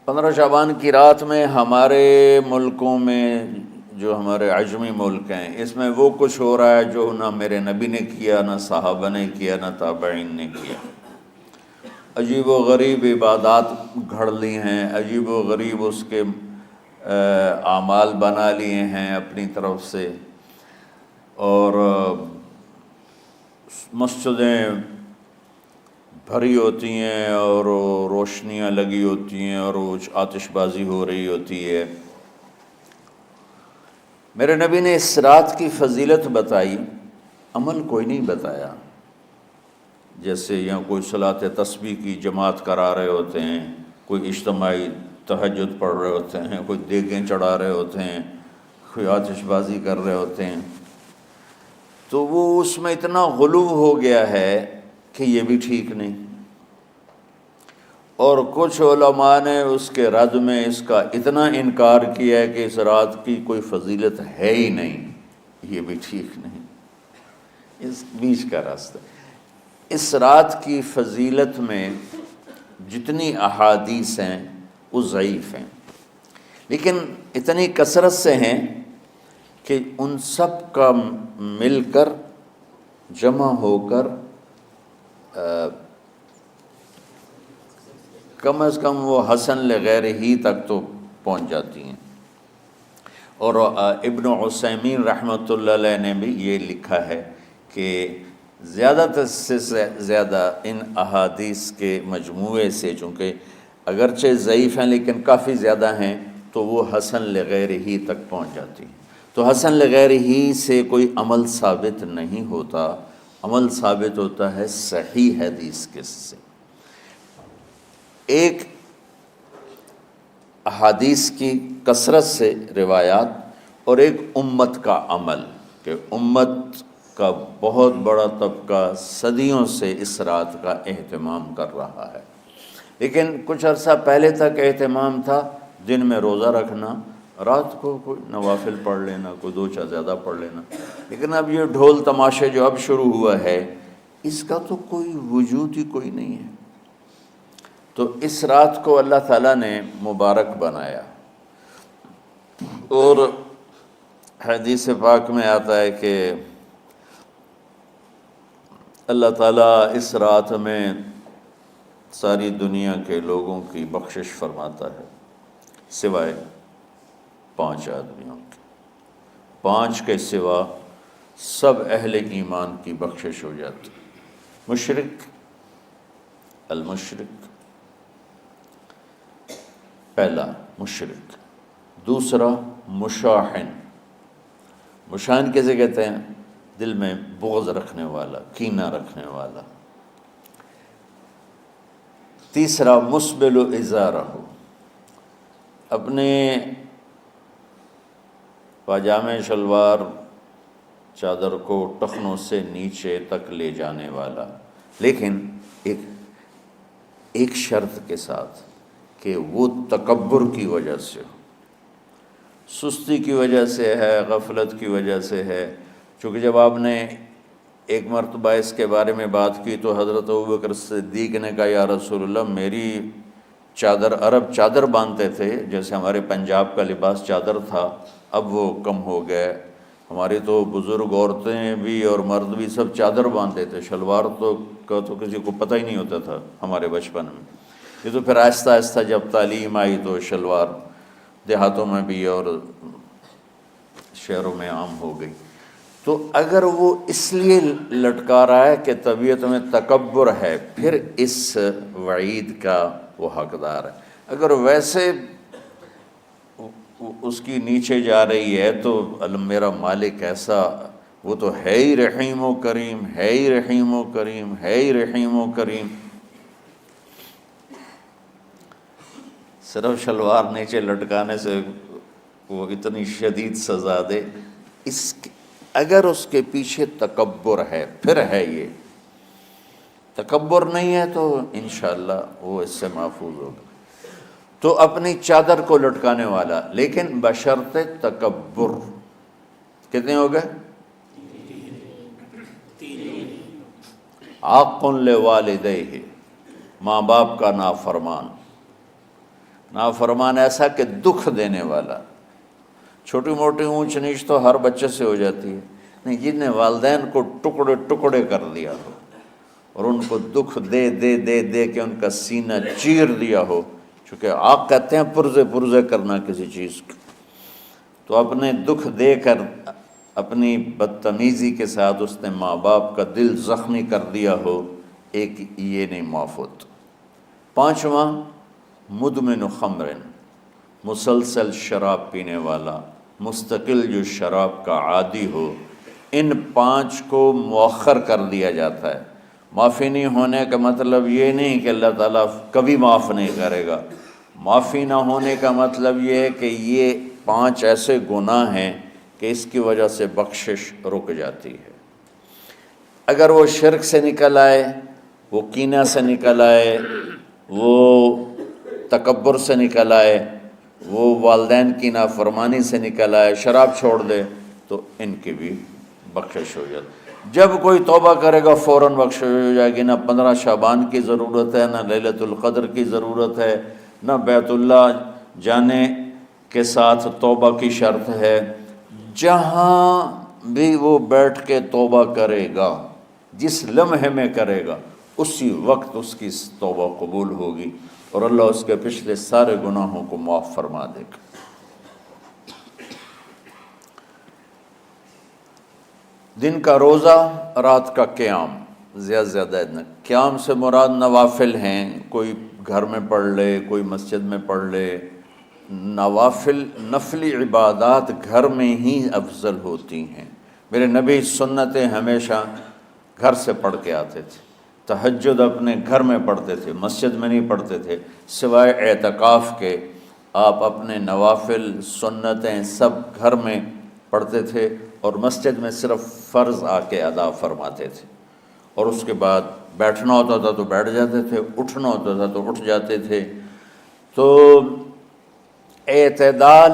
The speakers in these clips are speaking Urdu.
15 شعبان کی رات میں ہمارے ملکوں میں جو ہمارے عجمی ملک ہیں اس میں وہ کچھ ہو رہا ہے جو نہ میرے نبی نے کیا، نہ صحابہ نے کیا، نہ تابعین نے کیا۔ عجیب و غریب عبادات گھڑ لی ہیں، عجیب و غریب اس کے اعمال بنا لیے ہیں اپنی طرف سے، اور مسجدیں بھری ہوتی ہیں اور روشنیاں لگی ہوتی ہیں اور آتش بازی ہو رہی ہوتی ہے۔ میرے نبی نے اس رات کی فضیلت بتائی، عمل کوئی نہیں بتایا۔ جیسے یہاں کوئی صلاۃ تسبیح کی جماعت کرا رہے ہوتے ہیں، کوئی اجتماعی تہجد پڑھ رہے ہوتے ہیں، کوئی دیگیں چڑھا رہے ہوتے ہیں، کوئی آتش بازی کر رہے ہوتے ہیں، تو وہ اس میں اتنا غلو ہو گیا ہے کہ یہ بھی ٹھیک نہیں۔ اور کچھ علماء نے اس کے رد میں اس کا اتنا انکار کیا ہے کہ اس رات کی کوئی فضیلت ہے ہی نہیں، یہ بھی ٹھیک نہیں۔ اس بیچ کا راستہ، اس رات کی فضیلت میں جتنی احادیث ہیں وہ ضعیف ہیں، لیکن اتنی کثرت سے ہیں کہ ان سب کا مل کر جمع ہو کر کم از کم وہ حسن لغیر ہی تک تو پہنچ جاتی ہیں۔ اور ابن عثیمین رحمۃ اللہ علیہ نے بھی یہ لکھا ہے کہ زیادہ سے زیادہ ان احادیث کے مجموعے سے، چونکہ اگرچہ ضعیف ہیں لیکن کافی زیادہ ہیں، تو وہ حسن لغیر ہی تک پہنچ جاتی ہیں۔ تو حسن لغیر ہی سے کوئی عمل ثابت نہیں ہوتا، عمل ثابت ہوتا ہے صحیح حدیث کے سے۔ ایک احادیث کی کثرت سے روایات، اور ایک امت کا عمل، کہ امت کا بہت بڑا طبقہ صدیوں سے اس رات کا اہتمام کر رہا ہے، لیکن کچھ عرصہ پہلے تک اہتمام تھا دن میں روزہ رکھنا، رات کو کوئی نوافل پڑھ لینا، کوئی دو چار زیادہ پڑھ لینا، لیکن اب یہ ڈھول تماشے جو اب شروع ہوا ہے اس کا تو کوئی وجود ہی کوئی نہیں ہے۔ تو اس رات کو اللہ تعالیٰ نے مبارک بنایا، اور حدیث پاک میں آتا ہے کہ اللہ تعالیٰ اس رات میں ساری دنیا کے لوگوں کی بخشش فرماتا ہے سوائے 5 آدمیوں کے، 5 کے سوا سب اہل ایمان کی بخشش ہو جاتی۔ مشرک، المشرک، پہلا مشرک، دوسرا مشاحن، مشاحن کیسے کہتے ہیں؟ دل میں بغض رکھنے والا، کینہ رکھنے والا۔ تیسرا مسبل ازارہ، اپنے پاجامے شلوار چادر کو ٹخنوں سے نیچے تک لے جانے والا، لیکن ایک شرط کے ساتھ کہ وہ تکبر کی وجہ سے ہو، سستی کی وجہ سے ہے، غفلت کی وجہ سے ہے۔ چونکہ جب آپ نے ایک مرتبہ اس کے بارے میں بات کی تو حضرت ابوبکر صدیق نے کہا یا رسول اللہ، میری چادر، عرب چادر باندھتے تھے جیسے ہمارے پنجاب کا لباس چادر تھا، اب وہ کم ہو گئے، ہماری تو بزرگ عورتیں بھی اور مرد بھی سب چادر باندھتے تھے، شلوار کا تو کسی کو پتہ ہی نہیں ہوتا تھا ہمارے بچپن میں۔ یہ تو پھر آہستہ آہستہ جب تعلیم آئی تو شلوار دیہاتوں میں بھی اور شہروں میں عام ہو گئی۔ تو اگر وہ اس لیے لٹکا رہا ہے کہ طبیعت میں تکبر ہے، پھر اس وعید کا وہ حقدار ہے۔ اگر ویسے اس کی نیچے جا رہی ہے تو میرا مالک ایسا، وہ تو ہے ہی رحیم و کریم، ہے ہی رحیم و کریم، ہے ہی رحیم و کریم، صرف شلوار نیچے لٹکانے سے وہ اتنی شدید سزا دے، اگر اس کے پیچھے تکبر ہے، پھر ہے یہ تکبر نہیں ہے تو انشاءاللہ وہ اس سے محفوظ ہوگا۔ تو اپنی چادر کو لٹکانے والا، لیکن بشرط تکبر۔ کتنے ہو گئے؟ عاق لوالدیہ، ماں باپ کا نافرمان، نافرمان ایسا کہ دکھ دینے والا. چھوٹی موٹی اونچ نیچ تو ہر بچے سے ہو جاتی ہے، نہیں، جن نے والدین کو ٹکڑے ٹکڑے کر دیا ہو اور ان کو دکھ دے دے دے دے کے ان کا سینہ چیر دیا ہو، چونکہ آپ کہتے ہیں پرزے پرزے کرنا کسی چیز کو، تو اپنے دکھ دے کر اپنی بدتمیزی کے ساتھ اس نے ماں باپ کا دل زخمی کر دیا ہو، ایک یہ نہیں معاف ہوتا. پانچواں، مدمن خمر، مسلسل شراب پینے والا، مستقل جو شراب کا عادی ہو. ان پانچ کو مؤخر کر دیا جاتا ہے. معافی نہیں ہونے کا مطلب یہ نہیں کہ اللہ تعالیٰ کبھی معاف نہیں کرے گا. معافی نہ ہونے کا مطلب یہ ہے کہ یہ پانچ ایسے گناہ ہیں کہ اس کی وجہ سے بخشش رک جاتی ہے. اگر وہ شرک سے نکل آئے، وہ کینہ سے نکل آئے، وہ تکبر سے نکل آئے، وہ والدین کی نافرمانی سے نکل آئے، شراب چھوڑ دے، تو ان کی بھی بخشش ہو جاتی. جب کوئی توبہ کرے گا فوراً بخشش ہو جائے گی. نہ 15 شعبان کی ضرورت ہے، نہ لیلۃ القدر کی ضرورت ہے، نہ بیت اللہ جانے کے ساتھ توبہ کی شرط ہے. جہاں بھی وہ بیٹھ کے توبہ کرے گا، جس لمحے میں کرے گا، اسی وقت اس کی توبہ قبول ہوگی اور اللہ اس کے پچھلے سارے گناہوں کو معاف فرما دے گا. دن کا روزہ، رات کا قیام، زیادہ سے زیادہ قیام سے مراد نوافل ہیں، کوئی گھر میں پڑھ لے، کوئی مسجد میں پڑھ لے. نوافل، نفلی عبادات گھر میں ہی افضل ہوتی ہیں. میرے نبی سنتیں ہمیشہ گھر سے پڑھ کے آتے تھے. تہجد اپنے گھر میں پڑھتے تھے، مسجد میں نہیں پڑھتے تھے. سوائے اعتکاف کے آپ اپنے نوافل سنتیں سب گھر میں پڑھتے تھے اور مسجد میں صرف فرض آ کے ادا فرماتے تھے. اور اس کے بعد بیٹھنا ہوتا تھا تو بیٹھ جاتے تھے، اٹھنا ہوتا تھا تو اٹھ جاتے تھے. تو اعتدال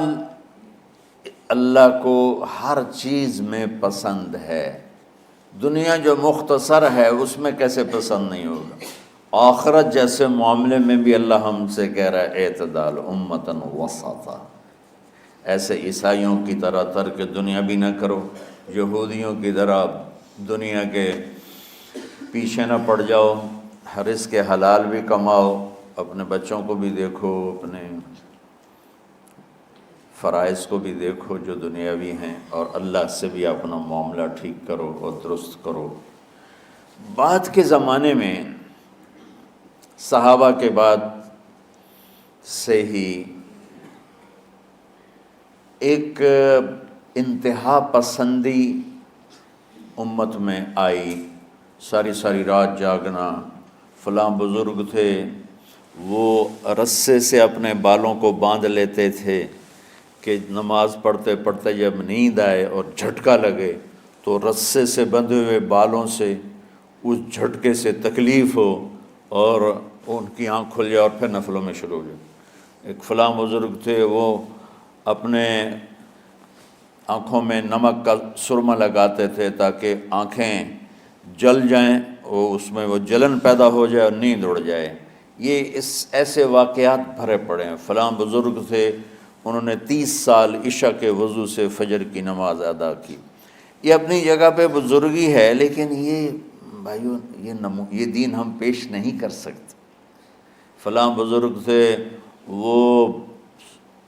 اللہ کو ہر چیز میں پسند ہے. دنیا جو مختصر ہے اس میں کیسے پسند نہیں ہوگا؟ آخرت جیسے معاملے میں بھی اللہ ہم سے کہہ رہا ہے اعتدال، امتن وسطا. ایسے عیسائیوں کی طرح ترک دنیا بھی نہ کرو، یہودیوں کی طرح دنیا کے پیچھے نہ پڑ جاؤ. رزق کے حلال بھی کماؤ، اپنے بچوں کو بھی دیکھو، اپنے فرائض کو بھی دیکھو جو دنیاوی ہیں، اور اللہ سے بھی اپنا معاملہ ٹھیک کرو اور درست کرو. بعد کے زمانے میں صحابہ کے بعد سے ہی ایک انتہا پسندی امت میں آئی. ساری ساری رات جاگنا. فلاں بزرگ تھے، وہ رسے سے اپنے بالوں کو باندھ لیتے تھے کہ نماز پڑھتے پڑھتے جب نیند آئے اور جھٹکا لگے تو رسے سے بندھے ہوئے بالوں سے اس جھٹکے سے تکلیف ہو اور ان کی آنکھ کھل جائے اور پھر نفلوں میں شروع ہو جائے. ایک فلاں بزرگ تھے، وہ اپنے آنکھوں میں نمک کا سرما لگاتے تھے تاکہ آنکھیں جل جائیں، اس میں وہ جلن پیدا ہو جائے اور نیند اڑ جائے. یہ ایسے واقعات بھرے پڑے ہیں. فلاں بزرگ تھے، انہوں نے 30 سال عشاء کے وضو سے فجر کی نماز ادا کی. یہ اپنی جگہ پہ بزرگی ہے، لیکن یہ بھائیو یہ دین ہم پیش نہیں کر سکتے. فلاں بزرگ تھے، وہ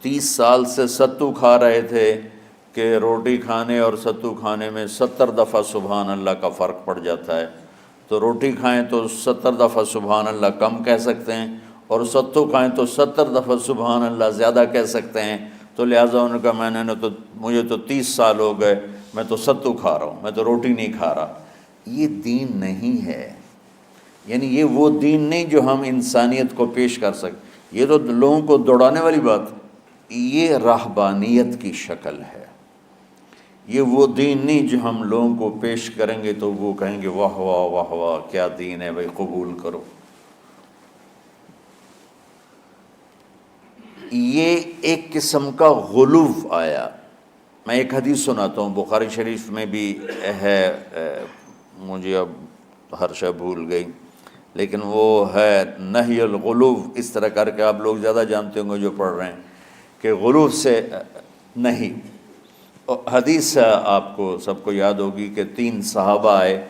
30 سال سے ستو کھا رہے تھے کہ روٹی کھانے اور ستو کھانے میں 70 دفعہ سبحان اللہ کا فرق پڑ جاتا ہے. تو روٹی کھائیں تو 70 دفعہ سبحان اللہ کم کہہ سکتے ہیں، اور ستو کھائیں تو 70 دفعہ سبحان اللہ زیادہ کہہ سکتے ہیں. تو لہٰذا ان کا مجھے تو 30 سال ہو گئے، میں تو ستو کھا رہا ہوں، میں تو روٹی نہیں کھا رہا. یہ دین نہیں ہے. یعنی یہ وہ دین نہیں جو ہم انسانیت کو پیش کر سکیں. یہ تو لوگوں کو دوڑانے والی بات، یہ راہبانیت کی شکل ہے. یہ وہ دین نہیں جو ہم لوگوں کو پیش کریں گے تو وہ کہیں گے واہ واہ واہ واہ کیا دین ہے بھائی، قبول کرو. یہ ایک قسم کا غلو آیا. میں ایک حدیث سناتا ہوں، بخاری شریف میں بھی ہے، مجھے اب ہر شے بھول گئی، لیکن وہ ہے نہی الغلو، اس طرح کر کے آپ لوگ زیادہ جانتے ہوں گے جو پڑھ رہے ہیں کہ غلو سے نہیں۔ حدیث آپ کو سب کو یاد ہوگی کہ 3 صحابہ آئے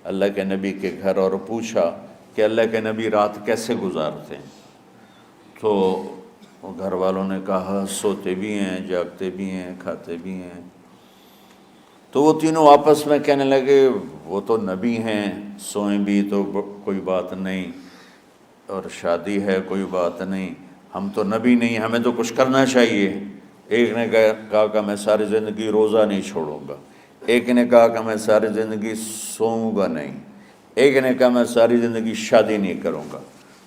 اللہ کے نبی کے گھر اور پوچھا کہ اللہ کے نبی رات کیسے گزارتے ہیں؟ تو گھر والوں نے کہا سوتے بھی ہیں، جاگتے بھی ہیں، کھاتے بھی ہیں۔ تو وہ تینوں آپس میں کہنے لگے وہ تو نبی ہیں، سوئیں بھی تو کوئی بات نہیں، اور شادی ہے کوئی بات نہیں، ہم تو نبی نہیں، ہمیں تو کچھ کرنا چاہیے۔ ایک نے کہا کہ میں ساری زندگی روزہ نہیں چھوڑوں گا، ایک نے کہا کہ میں ساری زندگی سوؤں گا نہیں، ایک نے کہا میں ساری زندگی شادی نہیں کروں گا۔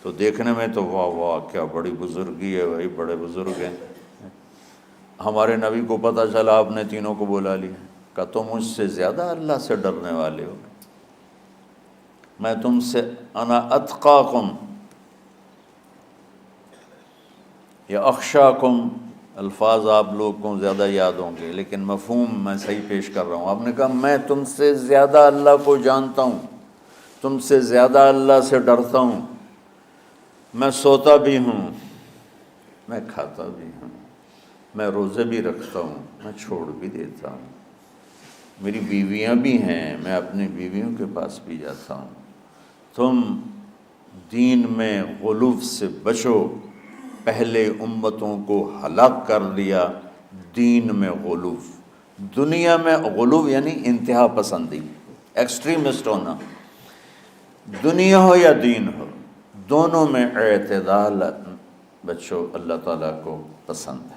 تو دیکھنے میں تو واہ واہ کیا بڑی بزرگی ہے بھائی، بڑے بزرگ ہیں۔ ہمارے نبی کو پتہ چلا آپ نے تینوں کو بلا لیا، کہا تم مجھ سے زیادہ اللہ سے ڈرنے والے ہو، میں تم سے انا اتقاکم یا اخشاکم، الفاظ آپ لوگ کو زیادہ یاد ہوں گے لیکن مفہوم میں صحیح پیش کر رہا ہوں۔ آپ نے کہا میں تم سے زیادہ اللہ کو جانتا ہوں، تم سے زیادہ اللہ سے ڈرتا ہوں، میں سوتا بھی ہوں، میں کھاتا بھی ہوں، میں روزے بھی رکھتا ہوں، میں چھوڑ بھی دیتا ہوں، میری بیویاں بھی ہیں، میں اپنی بیویوں کے پاس بھی جاتا ہوں۔ تم دین میں غلو سے بچو، پہلے امتوں کو ہلاک کر دیا دین میں غلو۔ دنیا میں غلو یعنی انتہا پسندی، ایکسٹریمسٹ ہونا، دنیا ہو یا دین ہو، دونوں میں اعتدال بچو، اللہ تعالیٰ کو پسند ہے۔